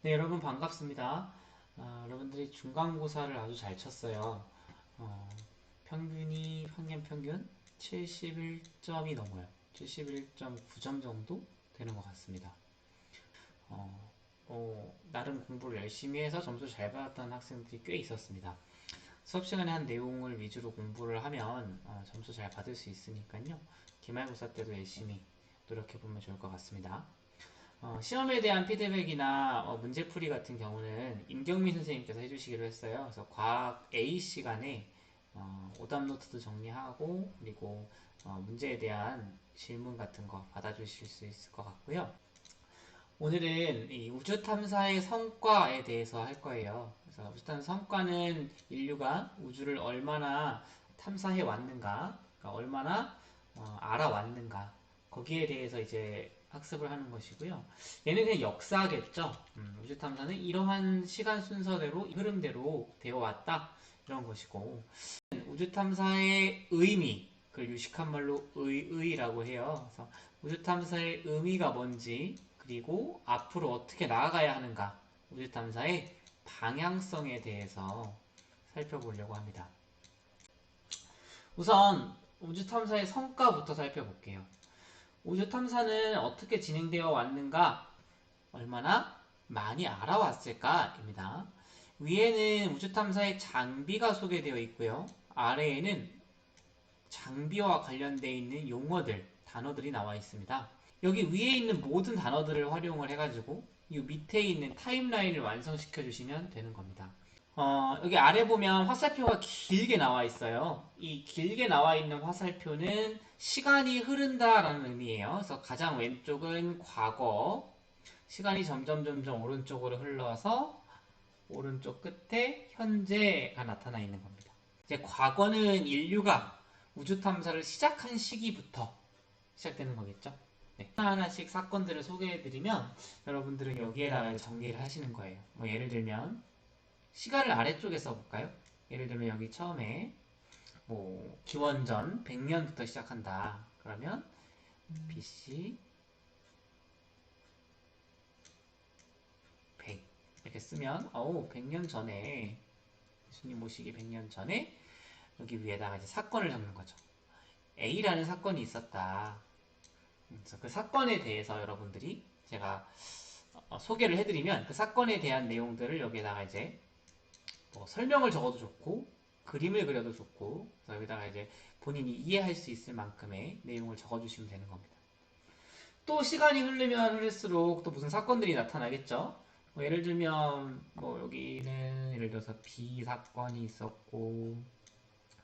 네, 여러분 반갑습니다. 여러분들이 중간고사를 아주 잘 쳤어요. 어, 학년 평균 71점이 넘어요. 71.9점 정도 되는 것 같습니다. 나름 공부를 열심히 해서 점수 잘 받았던 학생들이 꽤 있었습니다. 수업 시간에 한 내용을 위주로 공부를 하면 점수 잘 받을 수 있으니까요. 기말고사 때도 열심히 노력해보면 좋을 것 같습니다. 시험에 대한 피드백이나 문제풀이 같은 경우는 임경민 선생님께서 해주시기로 했어요. 그래서 과학 A 시간에 오답 노트도 정리하고 그리고 문제에 대한 질문 같은 거 받아주실 수 있을 것 같고요. 오늘은 이 우주 탐사의 성과에 대해서 할 거예요. 그래서 우주 탐사 성과는 인류가 우주를 얼마나 탐사해 왔는가, 그러니까 얼마나 알아왔는가, 거기에 대해서 이제 학습을 하는 것이고요. 얘는 그냥 역사겠죠. 우주 탐사는 이러한 시간 순서대로, 흐름대로 되어 왔다. 이런 것이고, 우주 탐사의 의미, 그걸 유식한 말로 의의라고 해요. 그래서 우주 탐사의 의미가 뭔지, 그리고 앞으로 어떻게 나아가야 하는가, 우주 탐사의 방향성에 대해서 살펴보려고 합니다. 우선 우주 탐사의 성과부터 살펴볼게요. 우주 탐사는 어떻게 진행되어 왔는가, 얼마나 많이 알아왔을까입니다. 위에는 우주 탐사의 장비가 소개되어 있고요. 아래에는 장비와 관련되어 있는 용어들, 단어들이 나와 있습니다. 여기 위에 있는 모든 단어들을 활용을 해가지고 이 밑에 있는 타임라인을 완성시켜 주시면 되는 겁니다. 여기 아래 보면 화살표가 길게 나와 있어요. 이 길게 나와 있는 화살표는 시간이 흐른다라는 의미예요. 그래서 가장 왼쪽은 과거, 시간이 점점 오른쪽으로 흘러서 오른쪽 끝에 현재가 나타나 있는 겁니다. 이제 과거는 인류가 우주 탐사를 시작한 시기부터 시작되는 거겠죠. 네. 하나하나씩 사건들을 소개해드리면 여러분들은 여기에다 정리를 하시는 거예요. 뭐 예를 들면 시간을 아래쪽에 써볼까요? 예를 들면 여기 처음에 뭐 기원전 100년부터 시작한다. 그러면 BC 100 이렇게 쓰면 100년 전에 예수님 모시기 100년 전에 여기 위에다가 이제 사건을 적는 거죠. A라는 사건이 있었다. 그래서 그 사건에 대해서 여러분들이 제가 소개를 해드리면 그 사건에 대한 내용들을 여기에다가 이제 뭐 설명을 적어도 좋고 그림을 그려도 좋고 그래서 여기다가 이제 본인이 이해할 수 있을 만큼의 내용을 적어주시면 되는 겁니다. 또 시간이 흐르면 흐를수록 또 무슨 사건들이 나타나겠죠. 뭐 예를 들면 뭐 여기는 예를 들어서 B 사건이 있었고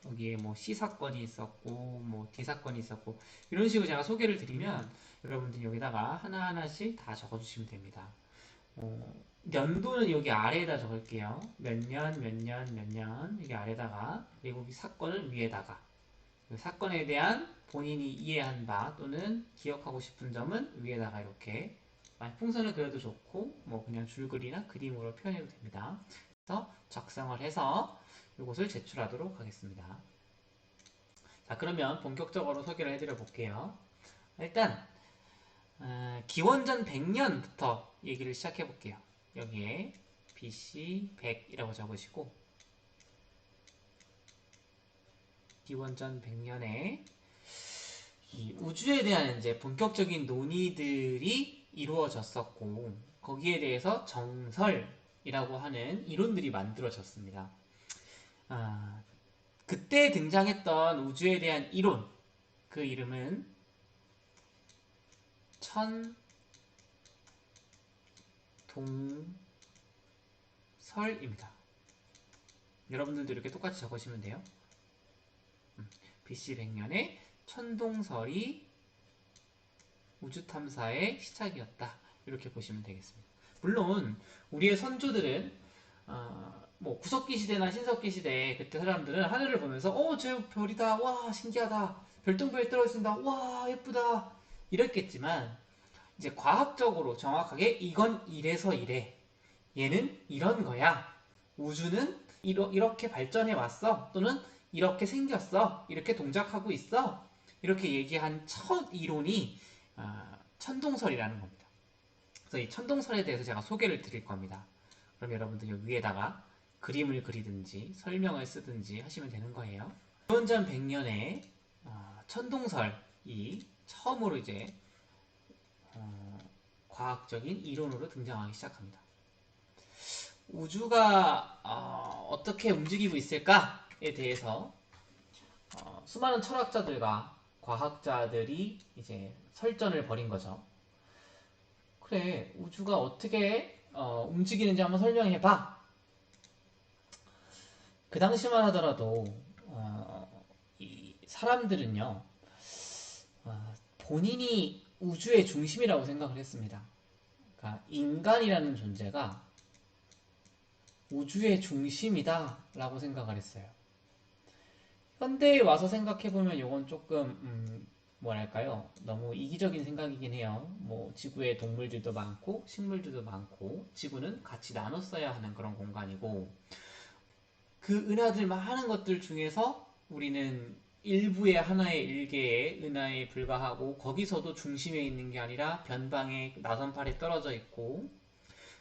여기에 뭐 C 사건이 있었고 뭐 D 사건이 있었고 이런 식으로 제가 소개를 드리면 여러분들이 여기다가 하나하나씩 다 적어주시면 됩니다. 연도는 여기 아래에다 적을게요. 몇 년, 몇 년, 몇 년 여기 아래다가 그리고 이 사건을 위에다가 그 사건에 대한 본인이 이해한 바 또는 기억하고 싶은 점은 위에다가 이렇게 풍선을 그려도 좋고 뭐 그냥 줄글이나 그림으로 표현해도 됩니다. 그래서 작성을 해서 이것을 제출하도록 하겠습니다. 자, 그러면 본격적으로 소개를 해드려 볼게요. 일단 기원전 100년부터 얘기를 시작해 볼게요. 여기에 BC 100이라고 적으시고 기원전 100년에 이 우주에 대한 이제 본격적인 논의들이 이루어졌었고 거기에 대해서 정설이라고 하는 이론들이 만들어졌습니다. 그때 등장했던 우주에 대한 이론, 그 이름은 천동설입니다. 여러분들도 이렇게 똑같이 적으시면 돼요. BC 100년에 천동설이 우주 탐사의 시작이었다. 이렇게 보시면 되겠습니다. 물론 우리의 선조들은 뭐 구석기 시대나 신석기 시대 그때 사람들은 하늘을 보면서 저 별이다. 와 신기하다. 별똥별 떨어진다. 와 예쁘다. 이랬겠지만 이제 과학적으로 정확하게 이건 이래서 이래. 얘는 이런 거야. 우주는 이렇게 발전해 왔어. 또는 이렇게 생겼어. 이렇게 동작하고 있어. 이렇게 얘기한 첫 이론이 천동설이라는 겁니다. 그래서 이 천동설에 대해서 제가 소개를 드릴 겁니다. 그럼 여러분들 여기 위에다가 그림을 그리든지 설명을 쓰든지 하시면 되는 거예요. 기원전 100년에 천동설이 처음으로 이제 과학적인 이론으로 등장하기 시작합니다. 우주가 어떻게 움직이고 있을까에 대해서 수많은 철학자들과 과학자들이 이제 설전을 벌인 거죠. 그래, 우주가 어떻게 움직이는지 한번 설명해봐. 그 당시만 하더라도 이 사람들은요, 본인이 우주의 중심이라고 생각을 했습니다. 그러니까 인간이라는 존재가 우주의 중심이다라고 생각을 했어요. 현대에 와서 생각해보면 이건 조금 뭐랄까요, 너무 이기적인 생각이긴 해요. 뭐 지구에 동물들도 많고 식물들도 많고 지구는 같이 나눴어야 하는 그런 공간이고, 그 은하들 많은 것들 중에서 우리는 일부의 하나의 일개의 은하에 불과하고, 거기서도 중심에 있는 게 아니라 변방에 나선팔에 떨어져 있고,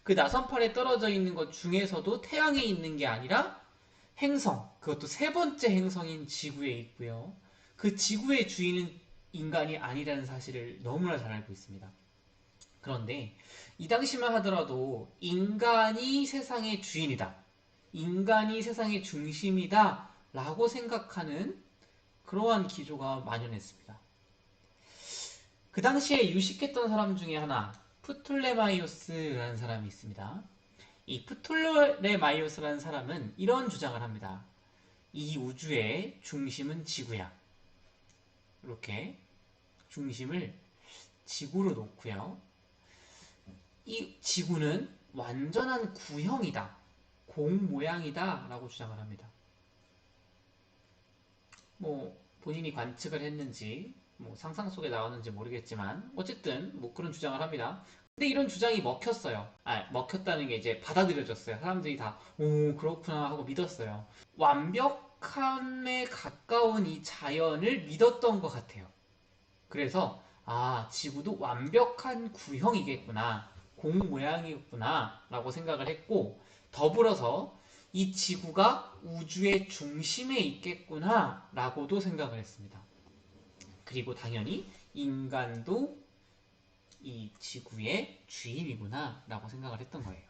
그 나선팔에 떨어져 있는 것 중에서도 태양에 있는 게 아니라 행성, 그것도 세 번째 행성인 지구에 있고요. 그 지구의 주인은 인간이 아니라는 사실을 너무나 잘 알고 있습니다. 그런데 이 당시만 하더라도 인간이 세상의 주인이다, 인간이 세상의 중심이다 라고 생각하는 그러한 기조가 만연했습니다. 그 당시에 유식했던 사람 중에 하나, 프톨레마이오스라는 사람이 있습니다. 이 프톨레마이오스라는 사람은 이런 주장을 합니다. 이 우주의 중심은 지구야. 이렇게 중심을 지구로 놓고요. 이 지구는 완전한 구형이다, 공 모양이다 라고 주장을 합니다. 뭐 본인이 관측을 했는지 뭐 상상 속에 나왔는지 모르겠지만 어쨌든 뭐 그런 주장을 합니다. 근데 이런 주장이 먹혔어요. 먹혔다는 게 이제 받아들여졌어요. 사람들이 다 오 그렇구나 하고 믿었어요. 완벽함에 가까운 이 자연을 믿었던 것 같아요. 그래서 지구도 완벽한 구형이겠구나, 공 모양이겠구나 라고 생각을 했고, 더불어서 이 지구가 우주의 중심에 있겠구나 라고도 생각을 했습니다. 그리고 당연히 인간도 이 지구의 주인이구나 라고 생각을 했던 거예요.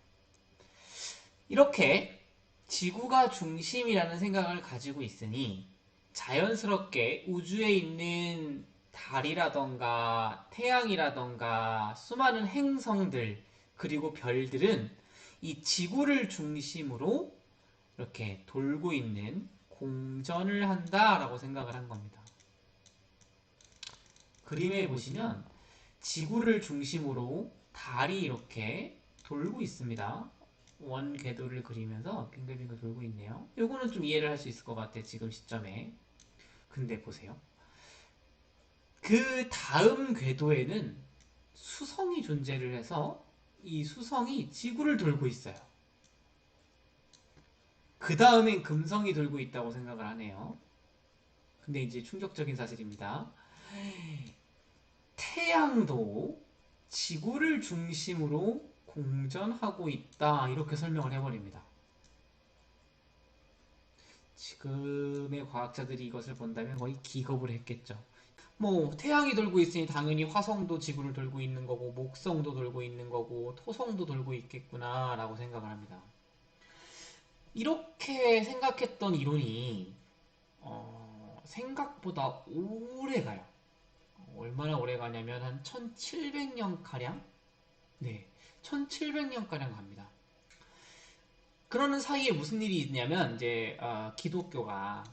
이렇게 지구가 중심이라는 생각을 가지고 있으니 자연스럽게 우주에 있는 달이라던가 태양이라던가 수많은 행성들 그리고 별들은 이 지구를 중심으로 이렇게 돌고 있는 공전을 한다라고 생각을 한 겁니다. 그림에 보시면 지구를 중심으로 달이 이렇게 돌고 있습니다. 원 궤도를 그리면서 빙글빙글 돌고 있네요. 요거는 좀 이해를 할 수 있을 것 같아, 지금 시점에. 근데 보세요. 그 다음 궤도에는 수성이 존재를 해서 이 수성이 지구를 돌고 있어요. 그 다음엔 금성이 돌고 있다고 생각을 하네요. 근데 이제 충격적인 사실입니다. 태양도 지구를 중심으로 공전하고 있다, 이렇게 설명을 해버립니다. 지금의 과학자들이 이것을 본다면 거의 기겁을 했겠죠. 뭐 태양이 돌고 있으니 당연히 화성도 지구를 돌고 있는 거고 목성도 돌고 있는 거고 토성도 돌고 있겠구나 라고 생각을 합니다. 이렇게 생각했던 이론이 생각보다 오래 가요. 얼마나 오래 가냐면 한 1700년가량? 네, 1700년가량 갑니다. 그러는 사이에 무슨 일이 있냐면 이제 기독교가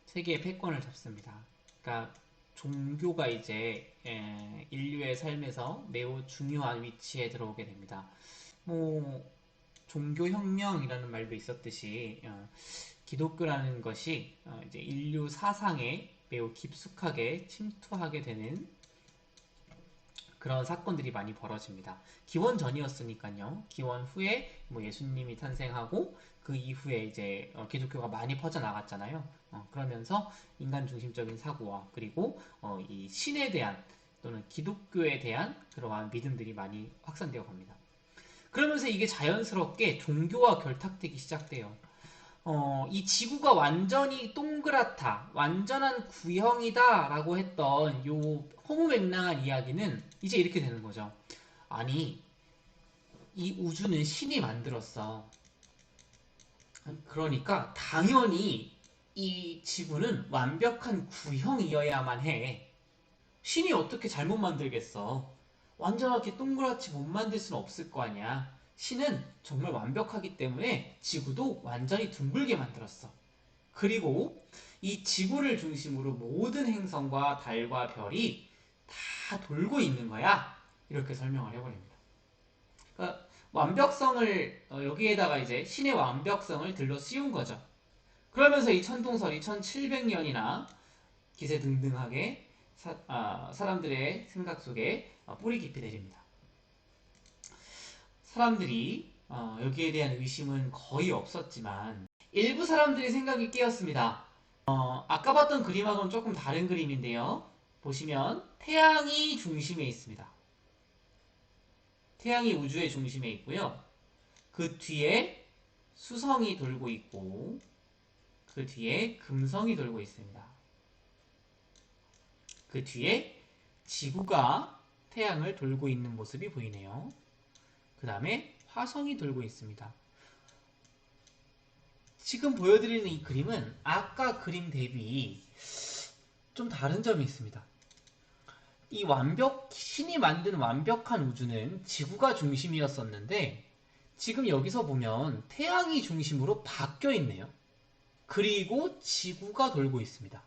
세계의 패권을 잡습니다. 그러니까 종교가 이제 인류의 삶에서 매우 중요한 위치에 들어오게 됩니다. 뭐 종교혁명이라는 말도 있었듯이 기독교라는 것이 이제 인류 사상에 매우 깊숙하게 침투하게 되는 그런 사건들이 많이 벌어집니다. 기원 전이었으니까요. 기원 후에 뭐 예수님이 탄생하고 그 이후에 이제 기독교가 많이 퍼져나갔잖아요. 그러면서 인간 중심적인 사고와 그리고 이 신에 대한 또는 기독교에 대한 그러한 믿음들이 많이 확산되어 갑니다. 그러면서 이게 자연스럽게 종교와 결탁되기 시작돼요. 이 지구가 완전히 동그랗다, 완전한 구형이다 라고 했던 요 허무맹랑한 이야기는 이제 이렇게 되는 거죠. 아니, 이 우주는 신이 만들었어. 그러니까 당연히 이 지구는 완벽한 구형이어야만 해. 신이 어떻게 잘못 만들겠어? 완전하게 동그랗게 못 만들 수는 없을 거 아니야. 신은 정말 완벽하기 때문에 지구도 완전히 둥글게 만들었어. 그리고 이 지구를 중심으로 모든 행성과 달과 별이 다 돌고 있는 거야. 이렇게 설명을 해버립니다. 그러니까 완벽성을 여기에다가 이제 신의 완벽성을 들러 씌운 거죠. 그러면서 이 천동설이 1700년이나 기세등등하게 사람들의 생각 속에 뿌리 깊이 내립니다. 사람들이 여기에 대한 의심은 거의 없었지만 일부 사람들의 생각이 깨었습니다. 아까 봤던 그림하고는 조금 다른 그림인데요. 보시면 태양이 중심에 있습니다. 태양이 우주의 중심에 있고요. 그 뒤에 수성이 돌고 있고 그 뒤에 금성이 돌고 있습니다. 그 뒤에 지구가 태양을 돌고 있는 모습이 보이네요. 그 다음에 화성이 돌고 있습니다. 지금 보여드리는 이 그림은 아까 그림 대비 좀 다른 점이 있습니다. 이 신이 만든 완벽한 우주는 지구가 중심이었었는데 지금 여기서 보면 태양이 중심으로 바뀌어 있네요. 그리고 지구가 돌고 있습니다.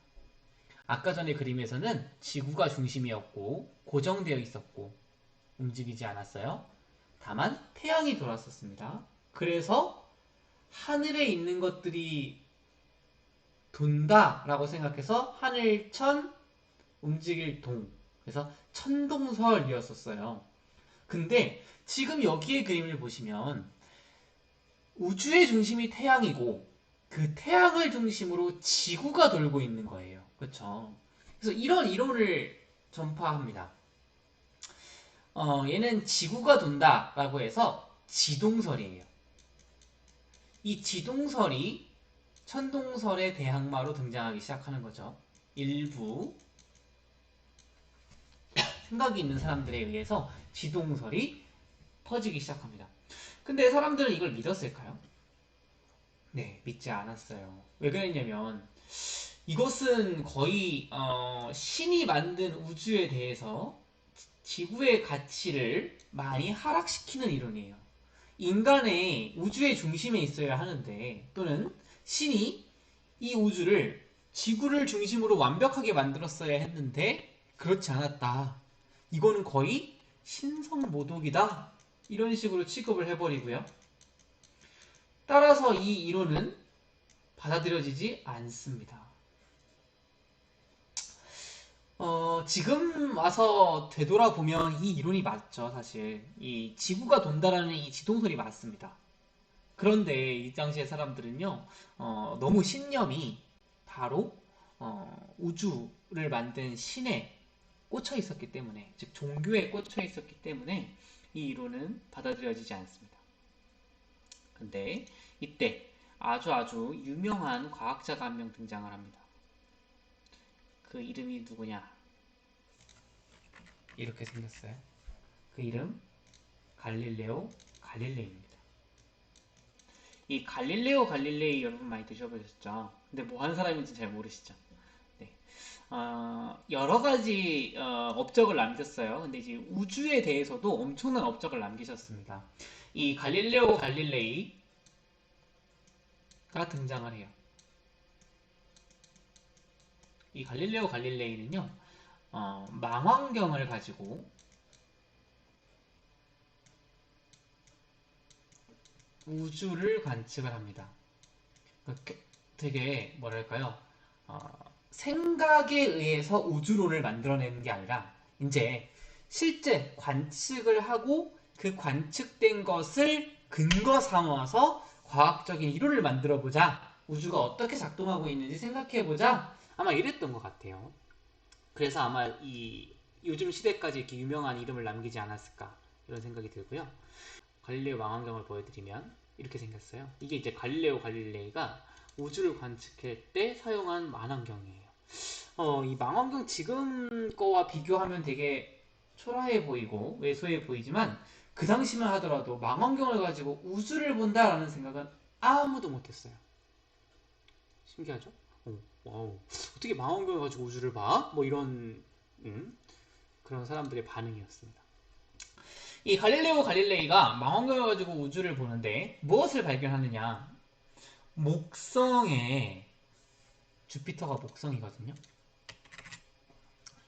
아까 전에 그림에서는 지구가 중심이었고 고정되어 있었고 움직이지 않았어요. 다만 태양이 돌았었습니다. 그래서 하늘에 있는 것들이 돈다 라고 생각해서 하늘천 움직일 동, 그래서 천동설이었었어요. 근데 지금 여기의 그림을 보시면 우주의 중심이 태양이고 그 태양을 중심으로 지구가 돌고 있는 거예요. 그렇죠? 그래서 이런 이론을 전파합니다. 얘는 지구가 돈다라고 해서 지동설이에요. 이 지동설이 천동설의 대항마로 등장하기 시작하는 거죠. 일부 생각이 있는 사람들에 의해서 지동설이 퍼지기 시작합니다. 근데 사람들은 이걸 믿었을까요? 네, 믿지 않았어요. 왜 그랬냐면 이것은 거의 신이 만든 우주에 대해서 지구의 가치를 많이 하락시키는 이론이에요. 인간의 우주의 중심에 있어야 하는데 또는 신이 이 우주를 지구를 중심으로 완벽하게 만들었어야 했는데 그렇지 않았다. 이거는 거의 신성모독이다. 이런 식으로 취급을 해버리고요. 따라서 이 이론은 받아들여지지 않습니다. 지금 와서 되돌아보면 이 이론이 맞죠, 사실. 이 지구가 돈다라는 이 지동설이 맞습니다. 그런데 이 당시의 사람들은요, 너무 신념이 바로 우주를 만든 신에 꽂혀 있었기 때문에, 즉 종교에 꽂혀 있었기 때문에 이 이론은 받아들여지지 않습니다. 근데 이때 아주 유명한 과학자가 한 명 등장을 합니다. 그 이름이 누구냐? 이렇게 생겼어요. 그 이름 갈릴레오 갈릴레이입니다. 이 갈릴레오 갈릴레이 여러분 많이 드셔보셨죠? 근데 뭐 하는 사람인지 잘 모르시죠? 네. 여러 가지 업적을 남겼어요. 근데 이제 우주에 대해서도 엄청난 업적을 남기셨습니다. 이 갈릴레오 갈릴레이가 등장을 해요. 이 갈릴레오 갈릴레이는요, 망원경을 가지고 우주를 관측을 합니다. 되게 뭐랄까요? 생각에 의해서 우주론을 만들어내는 게 아니라 이제 실제 관측을 하고 그 관측된 것을 근거 삼아서 과학적인 이론을 만들어보자. 우주가 어떻게 작동하고 있는지 생각해보자. 아마 이랬던 것 같아요. 그래서 아마 이 요즘 시대까지 이렇게 유명한 이름을 남기지 않았을까 이런 생각이 들고요. 갈릴레오 망원경을 보여드리면 이렇게 생겼어요. 이게 이제 갈릴레오 갈릴레이가 우주를 관측할 때 사용한 망원경이에요. 이 망원경 지금 거와 비교하면 되게 초라해 보이고 왜소해 보이지만 그 당시만 하더라도 망원경을 가지고 우주를 본다라는 생각은 아무도 못했어요. 신기하죠? 와우. 어떻게 망원경을 가지고 우주를 봐? 뭐 이런 그런 사람들의 반응이었습니다. 이 갈릴레오 갈릴레이가 망원경을 가지고 우주를 보는데 무엇을 발견하느냐? 목성에 주피터가 목성이거든요.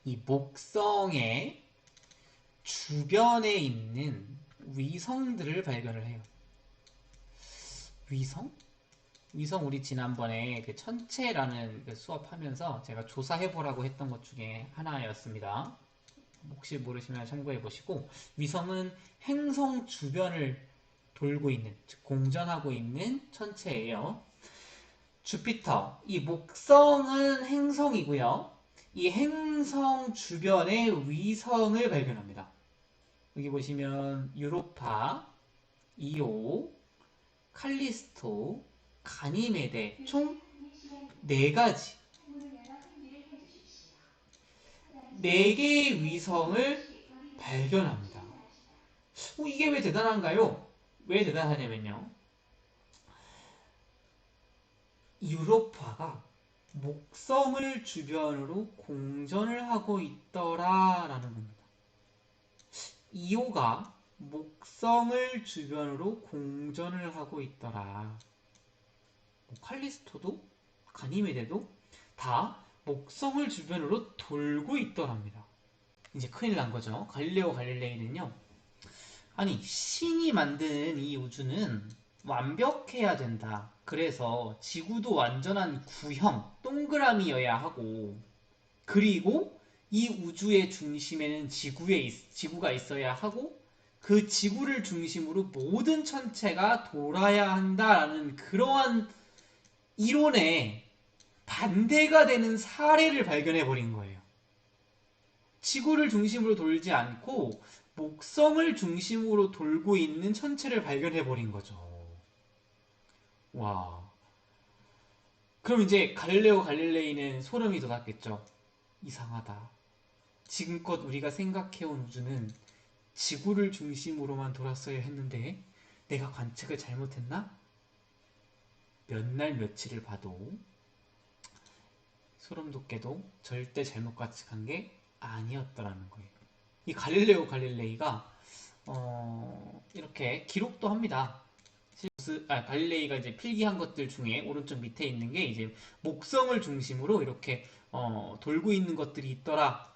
이 목성의 주변에 있는 위성들을 발견을 해요. 위성? 위성 우리 지난번에 그 천체라는 그 수업하면서 제가 조사해보라고 했던 것 중에 하나였습니다. 혹시 모르시면 참고해 보시고 위성은 행성 주변을 돌고 있는, 즉 공전하고 있는 천체예요. 주피터, 이 목성은 행성이고요. 이 행성 주변에 위성을 발견합니다. 여기 보시면 유로파, 이오, 칼리스토, 가니메데 총 4가지 4개의 위성을 발견합니다. 이게 왜 대단한가요? 왜 대단하냐면요. 유로파가 목성을 주변으로 공전을 하고 있더라라는 겁니다. 이오가 목성을 주변으로 공전을 하고 있더라. 칼리스토도 가니메데도 다 목성을 주변으로 돌고 있더랍니다. 이제 큰일 난 거죠. 갈릴레오 갈릴레이는요. 아니 신이 만든 이 우주는 완벽해야 된다. 그래서 지구도 완전한 구형, 동그라미여야 하고 그리고 이 우주의 중심에는 지구가 있어야 하고 그 지구를 중심으로 모든 천체가 돌아야 한다라는 그러한 이론에 반대가 되는 사례를 발견해 버린 거예요. 지구를 중심으로 돌지 않고 목성을 중심으로 돌고 있는 천체를 발견해 버린 거죠. 와. 그럼 이제 갈릴레오 갈릴레이는 소름이 돋았겠죠. 이상하다. 지금껏 우리가 생각해온 우주는 지구를 중심으로만 돌았어야 했는데 내가 관측을 잘못했나? 몇 날 며칠을 봐도 소름 돋게도 절대 잘못 관측한 게 아니었더라는 거예요. 이 갈릴레오 갈릴레이가 이렇게 기록도 합니다. 갈릴레이가 이제 필기한 것들 중에 오른쪽 밑에 있는 게 이제 목성을 중심으로 이렇게 돌고 있는 것들이 있더라.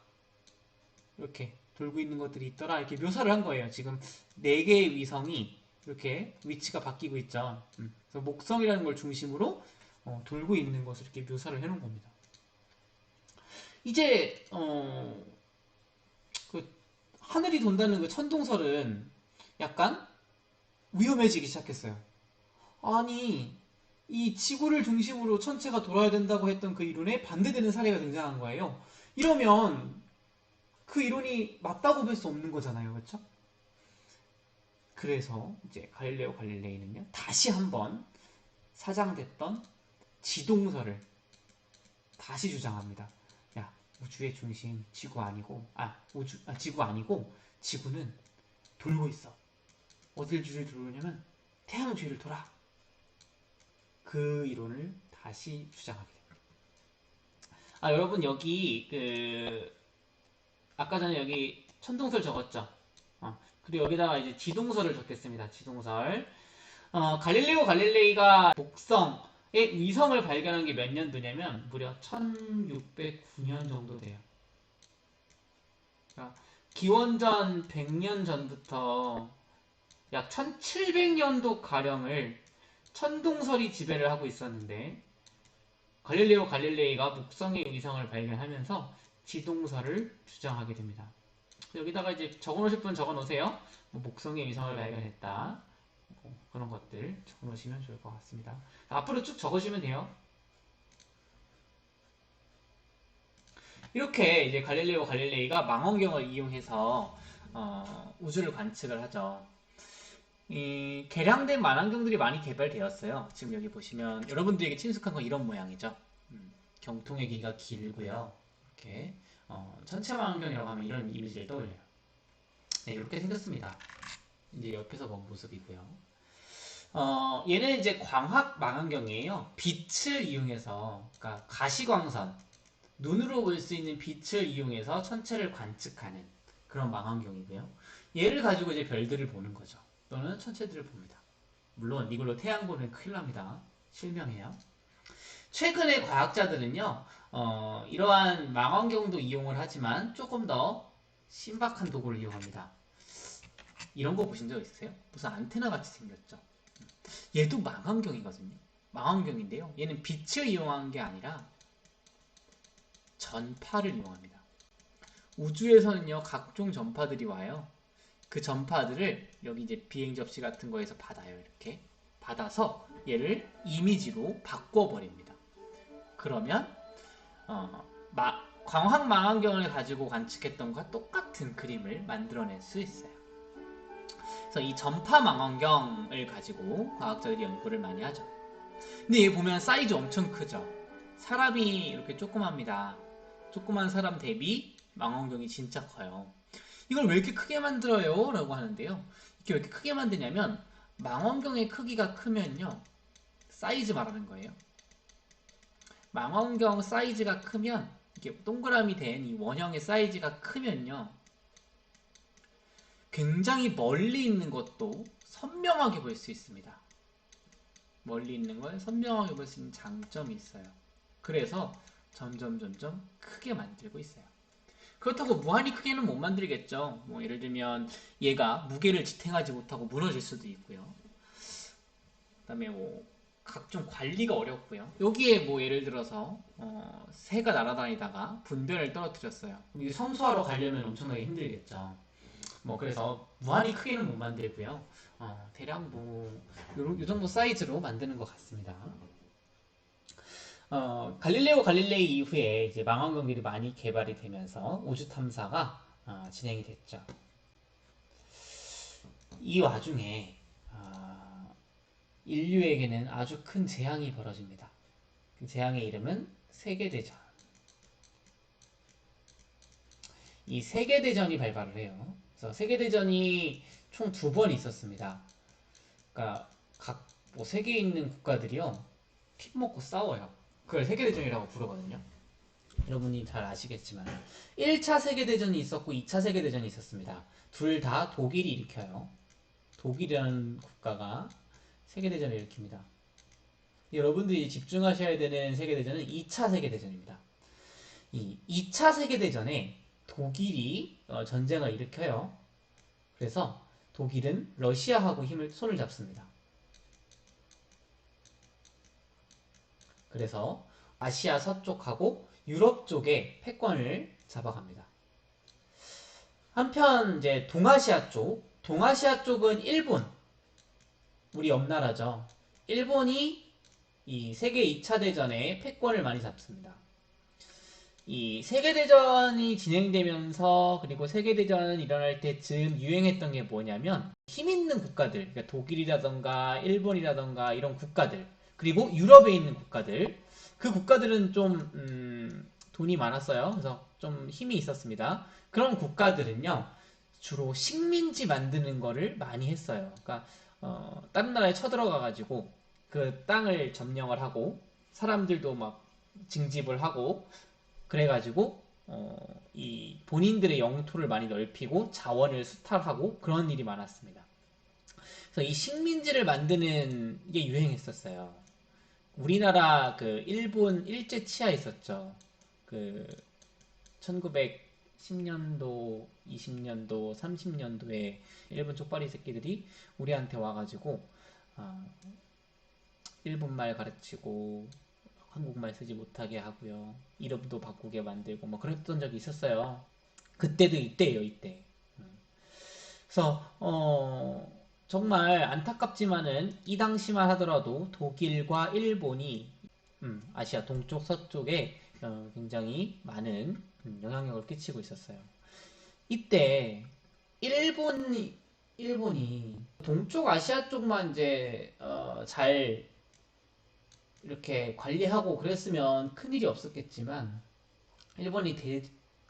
이렇게 돌고 있는 것들이 있더라. 이렇게 묘사를 한 거예요. 지금 4개의 위성이 이렇게 위치가 바뀌고 있죠. 그래서 목성이라는 걸 중심으로 돌고 있는 것을 이렇게 묘사를 해놓은 겁니다. 이제 그 하늘이 돈다는 그 천동설은 약간 위험해지기 시작했어요. 아니 이 지구를 중심으로 천체가 돌아야 된다고 했던 그 이론에 반대되는 사례가 등장한 거예요. 이러면 그 이론이 맞다고 볼 수 없는 거잖아요. 그렇죠? 그래서 이제 갈릴레오 갈릴레이는요. 다시 한번 사장됐던 지동설을 다시 주장합니다. 야, 우주의 중심 지구 아니고 지구 아니고 지구는 돌고 있어. 어딜 주위를 돌냐면 태양 주위를 돌아. 그 이론을 다시 주장하게 됩니다. 여러분 여기 아까 전에 여기 천동설 적었죠? 그리고 여기다가 이제 지동설을 적겠습니다. 지동설. 갈릴레오 갈릴레이가 목성의 위성을 발견한 게 몇 년도냐면 무려 1609년 정도 돼요. 그러니까 기원전 100년 전부터 약 1700년도 가량을 천동설이 지배를 하고 있었는데 갈릴레오 갈릴레이가 목성의 위성을 발견하면서 지동설을 주장하게 됩니다. 여기다가 이제 적어놓으실 분 적어놓으세요. 목성의 위성을 발견했다. 그런 것들 적어놓으시면 좋을 것 같습니다. 앞으로 쭉 적으시면 돼요. 이렇게 이제 갈릴레오 갈릴레이가 망원경을 이용해서 우주를 관측을 하죠. 이 개량된 망원경들이 많이 개발되었어요. 지금 여기 보시면 여러분들에게 친숙한 건 이런 모양이죠. 경통의 길이가 길고요. 이렇게 전체 망원경이라고 하면 이런 이미지를 떠올려요. 네, 이렇게 생겼습니다. 이제 옆에서 본 모습이고요. 얘는 이제 광학 망원경이에요. 빛을 이용해서, 그러니까 가시광선, 눈으로 볼 수 있는 빛을 이용해서 천체를 관측하는 그런 망원경이고요. 얘를 가지고 이제 별들을 보는 거죠. 또는 천체들을 봅니다. 물론 이걸로 태양 보면 큰일 납니다. 실명해요. 최근에 과학자들은요, 이러한 망원경도 이용을 하지만 조금 더 신박한 도구를 이용합니다. 이런 거 보신 적 있으세요? 무슨 안테나 같이 생겼죠? 얘도 망원경이거든요. 망원경인데요. 얘는 빛을 이용한 게 아니라 전파를 이용합니다. 우주에서는요, 각종 전파들이 와요. 그 전파들을 여기 이제 비행 접시 같은 거에서 받아요. 이렇게 받아서 얘를 이미지로 바꿔버립니다. 그러면 광학 망원경을 가지고 관측했던 것과 똑같은 그림을 만들어낼 수 있어요. 그래서 이 전파 망원경을 가지고 과학자들이 연구를 많이 하죠. 근데 얘 보면 사이즈 엄청 크죠. 사람이 이렇게 조그맣니다. 조그만 사람 대비 망원경이 진짜 커요. 이걸 왜 이렇게 크게 만들어요? 라고 하는데요. 이렇게 왜 이렇게 크게 만드냐면 망원경의 크기가 크면요. 사이즈 말하는 거예요. 망원경 사이즈가 크면 이렇게 동그라미 된 이 원형의 사이즈가 크면요. 굉장히 멀리 있는 것도 선명하게 볼 수 있습니다. 멀리 있는 걸 선명하게 볼 수 있는 장점이 있어요. 그래서 점점 크게 만들고 있어요. 그렇다고 무한히 크게는 못 만들겠죠. 뭐 예를 들면 얘가 무게를 지탱하지 못하고 무너질 수도 있고요. 그다음에 뭐 각종 관리가 어렵고요. 여기에 뭐 예를 들어서 새가 날아다니다가 분변을 떨어뜨렸어요. 이 성수하러 가려면 엄청나게 힘들겠죠. 뭐 그래서 무한히 크게는 못 만들고요. 대략 뭐 요 정도 사이즈로 만드는 것 같습니다. 갈릴레오 갈릴레이 이후에 이제 망원경들이 많이 개발이 되면서 우주 탐사가 진행이 됐죠. 이 와중에 인류에게는 아주 큰 재앙이 벌어집니다. 그 재앙의 이름은 세계대전. 이 세계대전이 발발을 해요. 그래서 세계대전이 총 2번 있었습니다. 그러니까 각 뭐 세계에 있는 국가들이요 피 먹고 싸워요. 그걸 세계대전이라고 부르거든요. 여러분이 잘 아시겠지만 1차 세계대전이 있었고 2차 세계대전이 있었습니다. 둘 다 독일이 일으켜요. 독일이라는 국가가 세계대전을 일으킵니다. 여러분들이 집중하셔야 되는 세계대전은 2차 세계대전입니다. 이 2차 세계대전에 독일이 전쟁을 일으켜요. 그래서 독일은 러시아하고 손을 잡습니다. 그래서 아시아 서쪽하고 유럽 쪽에 패권을 잡아갑니다. 한편 이제 동아시아 쪽은 일본, 우리 옆나라죠. 일본이 이 세계 2차 대전에 패권을 많이 잡습니다. 이 세계대전이 진행되면서 그리고 세계대전 일어날 때쯤 유행했던 게 뭐냐면 힘 있는 국가들, 그러니까 독일이라던가 일본이라던가 이런 국가들, 그리고 유럽에 있는 국가들, 그 국가들은 좀 돈이 많았어요. 그래서 좀 힘이 있었습니다. 그런 국가들은요 주로 식민지 만드는 거를 많이 했어요. 그러니까 다른 나라에 쳐들어가가지고 그 땅을 점령을 하고 사람들도 막 징집을 하고 그래가지고 이 본인들의 영토를 많이 넓히고 자원을 수탈하고 그런 일이 많았습니다. 그래서 이 식민지를 만드는 게 유행했었어요. 우리나라 그 일본 일제 치하 있었죠. 그 1910년도, 20년도, 30년도에 일본 쪽발이 새끼들이 우리한테 와가지고 일본말 가르치고 한국말 쓰지 못하게 하고요. 이름도 바꾸게 만들고 뭐 그랬던 적이 있었어요. 그때도 이때예요, 이때. 그래서 정말 안타깝지만은 이 당시만 하더라도 독일과 일본이 아시아 동쪽 서쪽에 굉장히 많은 영향력을 끼치고 있었어요. 이때 일본이 동쪽 아시아 쪽만 이제 잘 이렇게 관리하고 그랬으면 큰일이 없었겠지만 일본이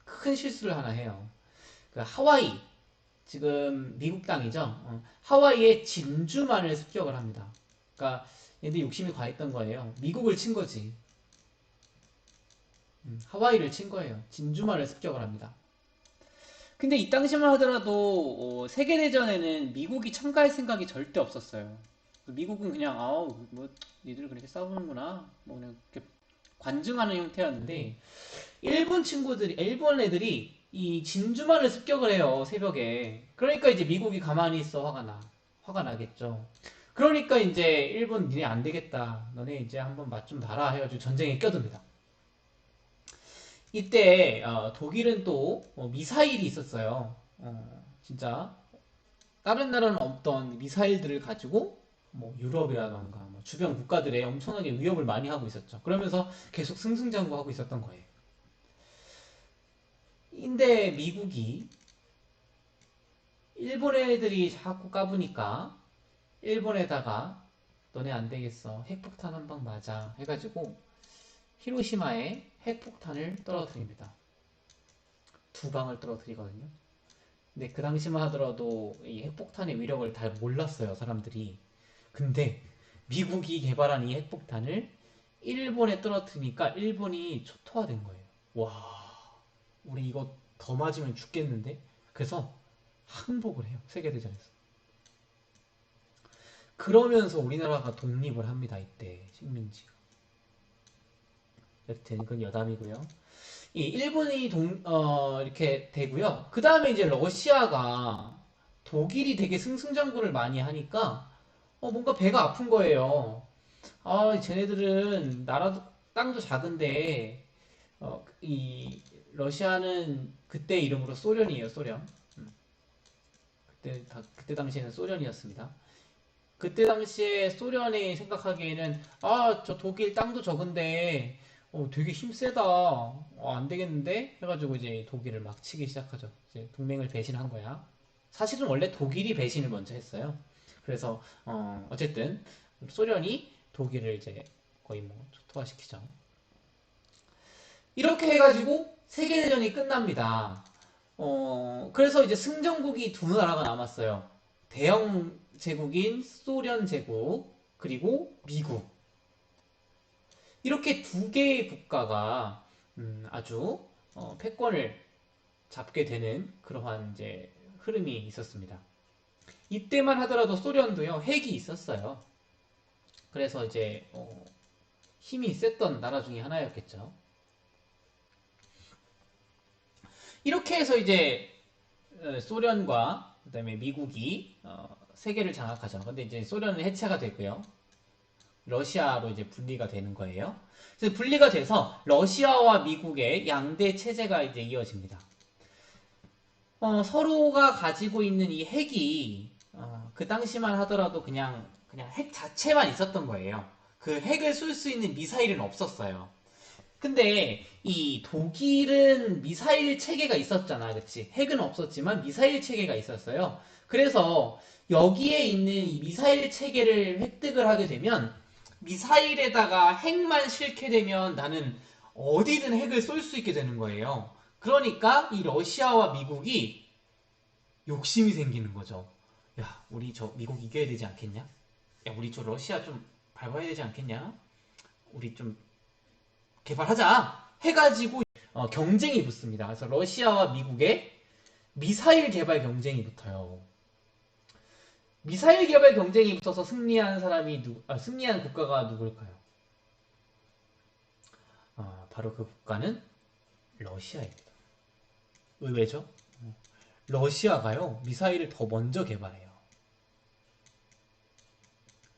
큰 실수를 하나 해요. 그 하와이, 지금 미국 땅이죠. 하와이의 진주만을 습격을 합니다. 그러니까 얘들 욕심이 과했던 거예요. 미국을 친 거지. 하와이를 친 거예요. 진주만을 습격을 합니다. 근데 이 당시만 하더라도 세계대전에는 미국이 참가할 생각이 절대 없었어요. 미국은 그냥 아우 뭐 니들 그렇게 싸우는구나 뭐 그냥 이렇게 관증하는 형태였는데 일본 애들이 이 진주만을 습격을 해요, 새벽에. 그러니까 이제 미국이 가만히 있어. 화가 나겠죠. 그러니까 이제 일본 니네 안 되겠다, 너네 이제 한번 맛 좀 봐라 해가지고 전쟁에 껴듭니다. 이때 독일은 또 미사일이 있었어요. 진짜 다른 나라는 없던 미사일들을 가지고 뭐 유럽이라던가 뭐 주변 국가들에 엄청나게 위협을 많이 하고 있었죠. 그러면서 계속 승승장구하고 있었던 거예요. 근데 미국이 일본 애들이 자꾸 까부니까 일본에다가 너네 안 되겠어, 핵폭탄 한 방 맞아 해가지고 히로시마에 핵폭탄을 떨어뜨립니다. 두 방을 떨어뜨리거든요. 근데 그 당시만 하더라도 이 핵폭탄의 위력을 잘 몰랐어요, 사람들이. 근데 미국이 개발한 이 핵폭탄을 일본에 떨어뜨리니까 일본이 초토화된 거예요. 와, 우리 이거 더 맞으면 죽겠는데? 그래서 항복을 해요, 세계대전에서. 그러면서 우리나라가 독립을 합니다, 이때 식민지가. 여튼 그건 여담이고요. 이 일본이 이렇게 되고요. 그 다음에 이제 러시아가 독일이 되게 승승장구를 많이 하니까 뭔가 배가 아픈 거예요. 아, 쟤네들은 나라도 땅도 작은데 이 러시아는 그때 이름으로 소련이에요, 소련. 그때 당시에는 소련이었습니다. 그때 당시에 소련이 생각하기에는 저 독일 땅도 적은데 되게 힘세다. 안 되겠는데? 해가지고 이제 독일을 막 치기 시작하죠. 이제 동맹을 배신한 거야. 사실은 원래 독일이 배신을 먼저 했어요. 그래서 어쨌든 소련이 독일을 이제 거의 뭐 초토화시키죠. 이렇게 해가지고 세계대전이 끝납니다. 그래서 이제 승전국이 두 나라가 남았어요. 대영 제국인 소련 제국, 그리고 미국. 이렇게 두 개의 국가가 아주 패권을 잡게 되는 그러한 이제 흐름이 있었습니다. 이때만 하더라도 소련도요, 핵이 있었어요. 그래서 이제 힘이 셌던 나라 중에 하나였겠죠. 이렇게 해서 이제 소련과 그다음에 미국이 세계를 장악하죠. 근데 이제 소련은 해체가 되고요. 러시아로 이제 분리가 되는 거예요. 그래서 분리가 돼서 러시아와 미국의 양대 체제가 이제 이어집니다. 서로가 가지고 있는 이 핵이 그 당시만 하더라도 그냥 핵 자체만 있었던 거예요. 그 핵을 쏠 수 있는 미사일은 없었어요. 근데 이 독일은 미사일 체계가 있었잖아, 그치? 핵은 없었지만 미사일 체계가 있었어요. 그래서 여기에 있는 이 미사일 체계를 획득을 하게 되면 미사일에다가 핵만 싣게 되면 나는 어디든 핵을 쏠 수 있게 되는 거예요. 그러니까 이 러시아와 미국이 욕심이 생기는 거죠. 야, 우리 저 미국 이겨야 되지 않겠냐? 야, 우리 저 러시아 좀 밟아야 되지 않겠냐? 우리 좀 개발하자 해가지고 경쟁이 붙습니다. 그래서 러시아와 미국의 미사일 개발 경쟁이 붙어요. 미사일 개발 경쟁이 붙어서 승리한 국가가 누굴까요? 바로 그 국가는 러시아입니다. 의외죠? 러시아가요, 미사일을 더 먼저 개발해요.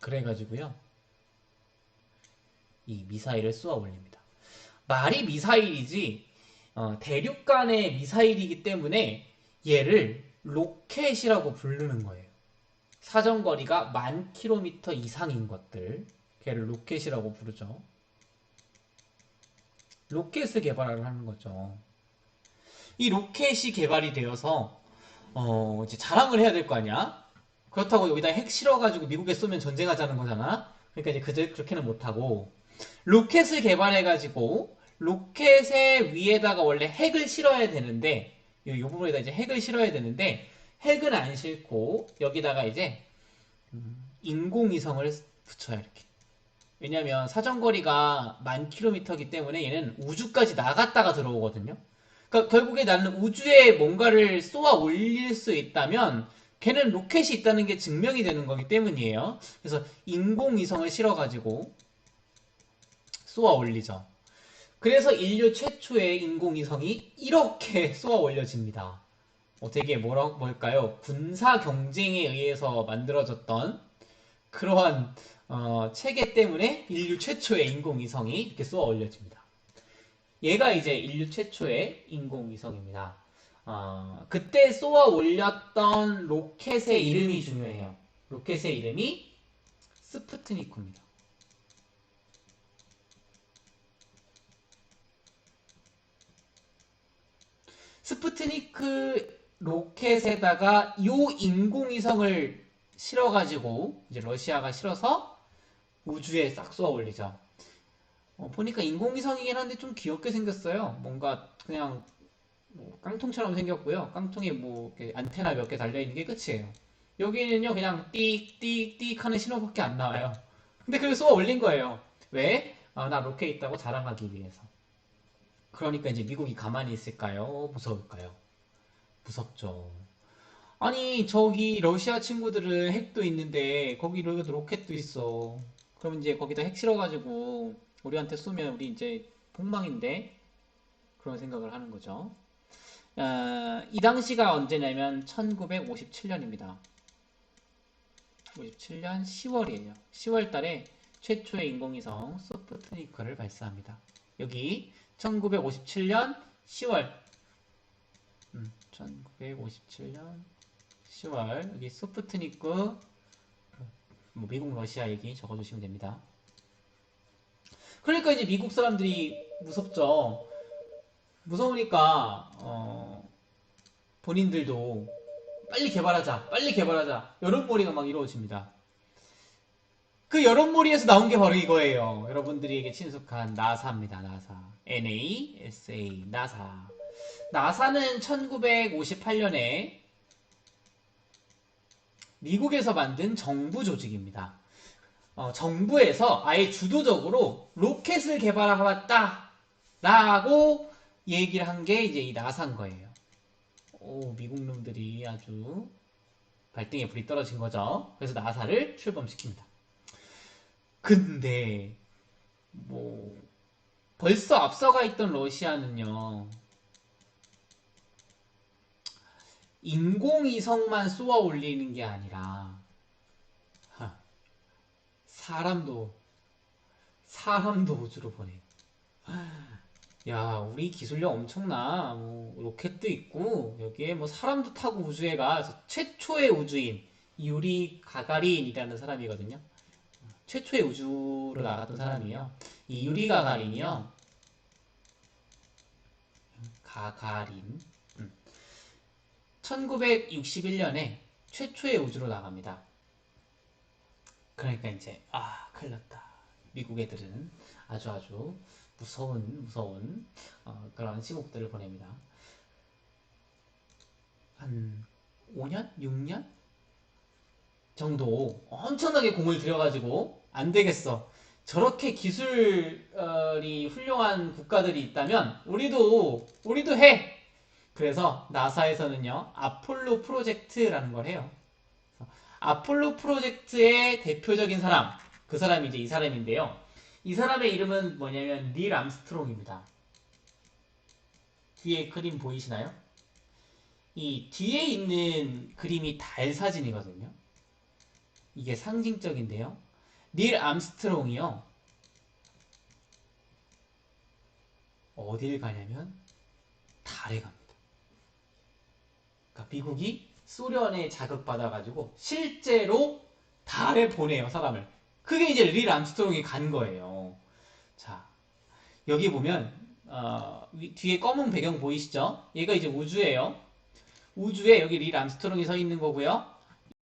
그래가지고요, 이 미사일을 쏘아 올립니다. 말이 미사일이지 대륙 간의 미사일이기 때문에 얘를 로켓이라고 부르는 거예요. 사정거리가 10,000km 이상인 것들, 걔를 로켓이라고 부르죠. 로켓을 개발을 하는 거죠. 이 로켓이 개발이 되어서 이제 자랑을 해야 될 거 아니야? 그렇다고 여기다 핵 실어가지고 미국에 쏘면 전쟁하자는 거잖아? 그러니까 이제 그렇게는 못하고, 로켓을 개발해가지고, 로켓의 위에다가 원래 핵을 실어야 되는데, 이 부분에다 이제 핵을 실어야 되는데, 핵은 안 싣고, 여기다가 이제, 인공위성을 붙여요, 이렇게. 왜냐면 사정거리가 10,000km이기 때문에 얘는 우주까지 나갔다가 들어오거든요. 그러니까 결국에 나는 우주에 뭔가를 쏘아 올릴 수 있다면 걔는 로켓이 있다는 게 증명이 되는 거기 때문이에요. 그래서 인공위성을 실어가지고 쏘아 올리죠. 그래서 인류 최초의 인공위성이 이렇게 쏘아 올려집니다. 되게 뭘까요? 군사 경쟁에 의해서 만들어졌던 그러한 체계 때문에 인류 최초의 인공위성이 이렇게 쏘아 올려집니다. 얘가 이제 인류 최초의 인공위성입니다. 그때 쏘아 올렸던 로켓의 이름이 중요해요. 로켓의 이름이 스푸트니크입니다. 스푸트니크 로켓에다가 이 인공위성을 실어가지고 이제 러시아가 실어서 우주에 싹 쏘아 올리죠. 보니까 인공위성이긴 한데 좀 귀엽게 생겼어요. 뭔가 그냥 뭐 깡통처럼 생겼고요. 깡통에 뭐 안테나 몇 개 달려있는 게 끝이에요. 여기는요 그냥 띡띡띡 하는 신호밖에 안 나와요. 근데 그걸 쏘아 올린 거예요. 왜? 나 로켓 있다고 자랑하기 위해서. 그러니까 이제 미국이 가만히 있을까요? 무서울까요? 무섭죠. 아니 저기 러시아 친구들은 핵도 있는데 거기 로켓도 있어. 그럼 이제 거기다 핵 실어가지고 우리한테 쏘면 우리 이제 폭망인데 그런 생각을 하는 거죠. 이 당시가 언제냐면 1957년입니다. 57년 10월이에요. 10월 달에 최초의 인공위성 스푸트니크를 발사합니다. 여기 1957년 10월 1957년 10월 여기 스푸트니크 뭐 미국 러시아 얘기 적어주시면 됩니다. 그러니까 이제 미국 사람들이 무섭죠. 무서우니까 본인들도 빨리 개발하자, 빨리 개발하자. 여론몰이가 막 이루어집니다. 그 여론몰이에서 나온 게 바로 이거예요. 여러분들에게 친숙한 나사입니다. 나사. NASA, 나사. 나사는 1958년에 미국에서 만든 정부 조직입니다. 정부에서 아예 주도적으로 로켓을 개발해왔다 라고 얘기를 한 게 이제 이 나사인 거예요. 미국 놈들이 아주 발등에 불이 떨어진 거죠. 그래서 나사를 출범시킵니다. 근데 뭐 벌써 앞서가 있던 러시아는요. 인공위성만 쏘아 올리는 게 아니라 사람도 우주로 보내. 야, 우리 기술력 엄청나. 뭐 로켓도 있고 여기에 뭐 사람도 타고 우주에 가. 최초의 우주인 유리 가가린이라는 사람이거든요. 최초의 우주로 나갔던 사람이에요. 이 유리 가가린이요. 가가린. 1961년에 최초의 우주로 나갑니다. 그러니까 이제 큰일 났다. 미국 애들은 아주 무서운 그런 시국들을 보냅니다. 한 5년? 6년? 정도 엄청나게 공을 들여가지고 안 되겠어. 저렇게 기술이 훌륭한 국가들이 있다면 우리도 해. 그래서 나사에서는요 아폴로 프로젝트라는 걸 해요. 아폴로 프로젝트의 대표적인 사람, 그 사람이 이제 이 사람인데요. 이 사람의 이름은 뭐냐면 닐 암스트롱입니다. 뒤에 그림 보이시나요? 이 뒤에 있는 그림이 달 사진이거든요. 이게 상징적인데요. 닐 암스트롱이요. 어딜 가냐면 달에 갑니다. 그러니까 미국이 소련에 자극받아가지고 실제로 달에 보내요, 사람을. 그게 이제 릴 암스트롱이 간 거예요. 자, 여기 보면 뒤에 검은 배경 보이시죠? 얘가 이제 우주예요. 우주에 여기 릴 암스트롱이 서 있는 거고요.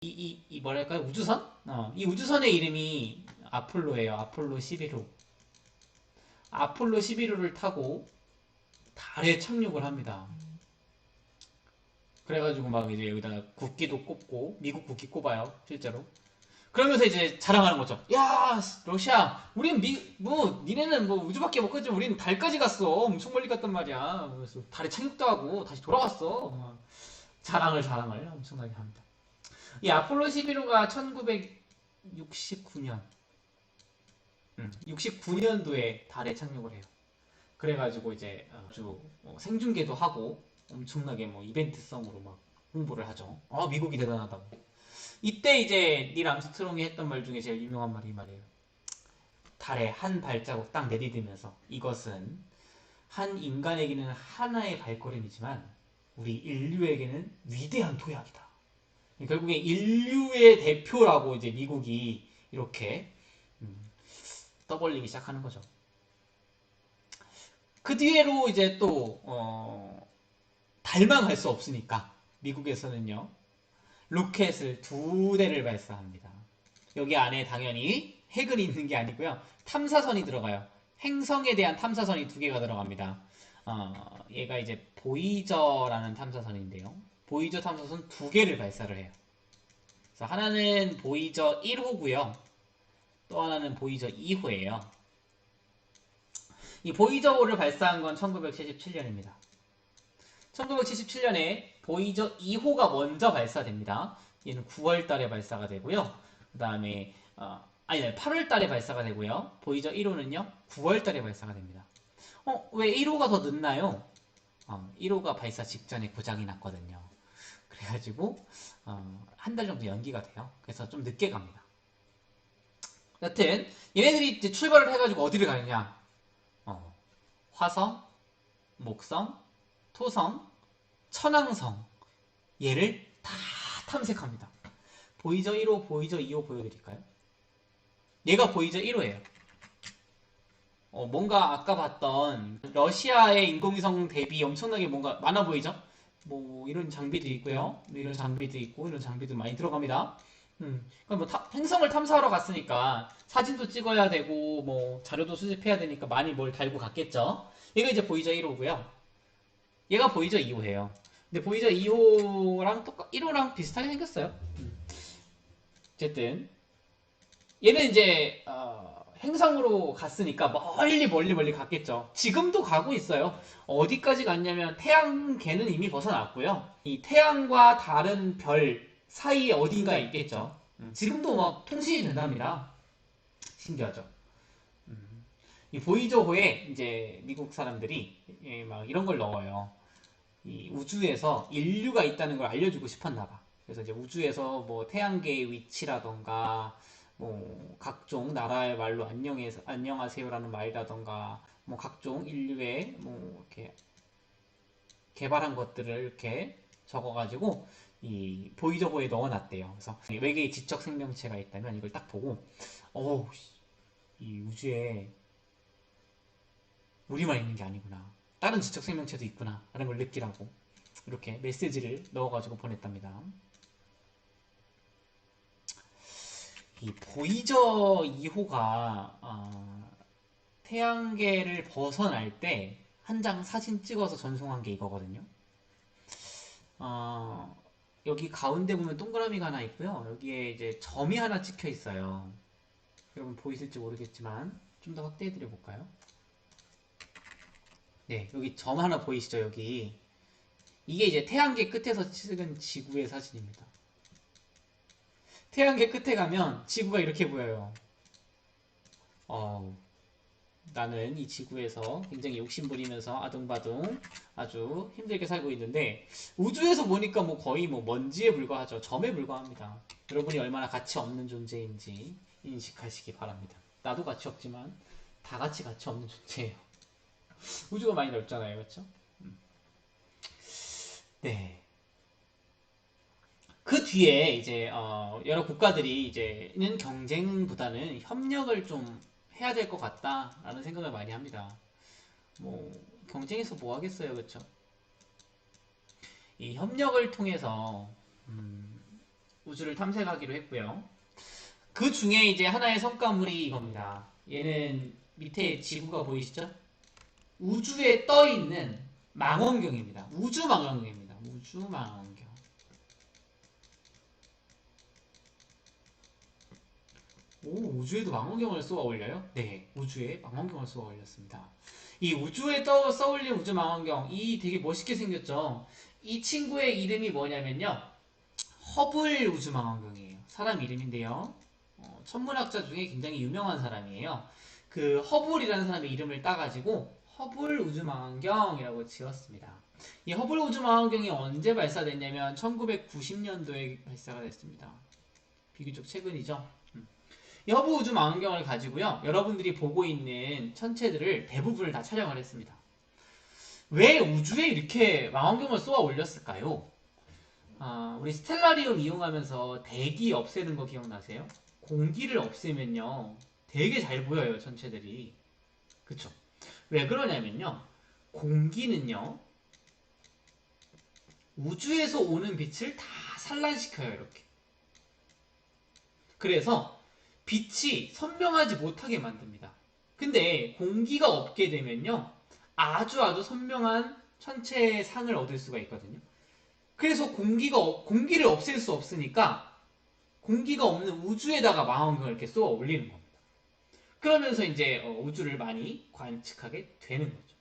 이 뭐랄까요? 우주선? 이 우주선의 이름이 아폴로예요. 아폴로 11호. 아폴로 11호를 타고 달에 착륙을 합니다. 그래가지고 막 이제 여기다가 국기도 꼽고 미국 국기 꼽아요. 실제로. 그러면서 이제 자랑하는 거죠. 야, 러시아, 우린 니네는 뭐 우주밖에 못 갔지, 우린 달까지 갔어. 엄청 멀리 갔단 말이야. 그래서 달에 착륙도 하고 다시 돌아왔어. 자랑을 엄청나게 합니다. 이 아폴로 11호가 1969년, 69년도에 달에 착륙을 해요. 그래가지고 이제 아주 생중계도 하고 엄청나게 뭐 이벤트성으로 막 홍보를 하죠. 미국이 대단하다고. 이때 이제 닐 암스트롱이 했던 말 중에 제일 유명한 말이 이 말이에요. 달에 한 발자국 딱 내디디면서 이것은 한 인간에게는 하나의 발걸음이지만 우리 인류에게는 위대한 도약이다. 결국에 인류의 대표라고 이제 미국이 이렇게 떠벌리기 시작하는 거죠. 그 뒤로 이제 또 달만 갈 수 없으니까 미국에서는요 로켓을 2대를 발사합니다. 여기 안에 당연히 핵은 있는 게 아니고요 탐사선이 들어가요. 행성에 대한 탐사선이 2개가 들어갑니다. 얘가 이제 보이저라는 탐사선인데요. 보이저 탐사선 2개를 발사를 해요. 그래서 하나는 보이저 1호고요. 또 하나는 보이저 2호예요. 이 보이저 5를 발사한 건 1977년입니다. 1977년에 보이저 2호가 먼저 발사됩니다. 얘는 9월 달에 발사가 되고요. 그 다음에 8월 달에 발사가 되고요. 보이저 1호는요. 9월 달에 발사가 됩니다. 왜 1호가 더 늦나요? 1호가 발사 직전에 고장이 났거든요. 그래가지고 한 달 정도 연기가 돼요. 그래서 좀 늦게 갑니다. 여튼 얘네들이 이제 출발을 해가지고 어디를 가느냐? 화성, 목성, 토성, 천왕성 얘를 다 탐색합니다. 보이저 1호, 보이저 2호 보여드릴까요? 얘가 보이저 1호예요. 뭔가 아까 봤던 러시아의 인공위성 대비 엄청나게 뭔가 많아 보이죠? 뭐 이런 장비도 있고요. 이런 장비도 있고 이런 장비도 많이 들어갑니다. 그러니까 뭐 행성을 탐사하러 갔으니까 사진도 찍어야 되고 뭐 자료도 수집해야 되니까 많이 뭘 달고 갔겠죠. 얘가 이제 보이저 1호고요. 얘가 보이저 2호예요. 근데 보이저 2호랑 1호랑 비슷하게 생겼어요. 어쨌든 얘는 이제 행성으로 갔으니까 멀리 갔겠죠. 지금도 가고 있어요. 어디까지 갔냐면 태양계는 이미 벗어났고요. 이 태양과 다른 별 사이에 어딘가에 있겠죠. 지금도 막 통신이 된답니다. 신기하죠. 이 보이저호에 이제 미국 사람들이 막 이런 걸 넣어요. 이 우주에서 인류가 있다는 걸 알려주고 싶었나 봐. 그래서 이제 우주에서 뭐 태양계의 위치라던가 뭐 각종 나라의 말로 안녕하세요라는 말이라던가 뭐 각종 인류의 뭐 이렇게 개발한 것들을 이렇게 적어가지고 이 보이저호에 넣어놨대요. 그래서 외계의 지적 생명체가 있다면 이걸 딱 보고 이 우주에 우리만 있는 게 아니구나. 다른 지적 생명체도 있구나. 라는 걸 느끼라고 이렇게 메시지를 넣어가지고 보냈답니다. 이 보이저 2호가 태양계를 벗어날 때 한 장 사진 찍어서 전송한 게 이거거든요. 여기 가운데 보면 동그라미가 하나 있고요. 여기에 이제 점이 하나 찍혀 있어요. 여러분 보이실지 모르겠지만 좀 더 확대해 드려 볼까요? 네, 여기 점 하나 보이시죠? 여기 이게 이제 태양계 끝에서 찍은 지구의 사진입니다. 태양계 끝에 가면 지구가 이렇게 보여요. 나는 이 지구에서 굉장히 욕심부리면서 아둥바둥 아주 힘들게 살고 있는데 우주에서 보니까 뭐 거의 뭐 먼지에 불과하죠. 점에 불과합니다. 여러분이 얼마나 가치 없는 존재인지 인식하시기 바랍니다. 나도 가치 없지만 다 같이 가치 없는 존재예요. 우주가 많이 넓잖아요, 그렇죠? 네. 그 뒤에 이제 여러 국가들이 이제는 경쟁보다는 협력을 좀 해야 될 것 같다라는 생각을 많이 합니다. 뭐 경쟁에서 뭐 하겠어요, 그쵸? 이 협력을 통해서 우주를 탐색하기로 했고요. 그 중에 이제 하나의 성과물이 이겁니다. 얘는 밑에 지구가 보이시죠? 우주에 떠 있는 망원경입니다. 우주 망원경입니다. 우주 망원경. 오, 우주에도 망원경을 쏘아 올려요? 네, 우주에 망원경을 쏘아 올렸습니다. 이 우주에 쏘아 올린 우주 망원경, 이 되게 멋있게 생겼죠? 이 친구의 이름이 뭐냐면요. 허블 우주 망원경이에요. 사람 이름인데요. 천문학자 중에 굉장히 유명한 사람이에요. 그 허블이라는 사람의 이름을 따가지고 허블 우주망원경이라고 지었습니다. 이 허블 우주망원경이 언제 발사됐냐면 1990년도에 발사가 됐습니다. 비교적 최근이죠. 이 허블 우주망원경을 가지고요. 여러분들이 보고 있는 천체들을 대부분을 다 촬영을 했습니다. 왜 우주에 이렇게 망원경을 쏘아 올렸을까요? 우리 스텔라리움 이용하면서 대기 없애는 거 기억나세요? 공기를 없애면요. 되게 잘 보여요, 천체들이. 그쵸? 왜 그러냐면요. 공기는요. 우주에서 오는 빛을 다 산란시켜요, 이렇게. 그래서 빛이 선명하지 못하게 만듭니다. 근데 공기가 없게 되면요. 아주 선명한 천체의 상을 얻을 수가 있거든요. 그래서 공기를 없앨 수 없으니까 공기가 없는 우주에다가 망원경을 이렇게 쏘아 올리는 겁니다. 그러면서 이제 우주를 많이 관측하게 되는 거죠.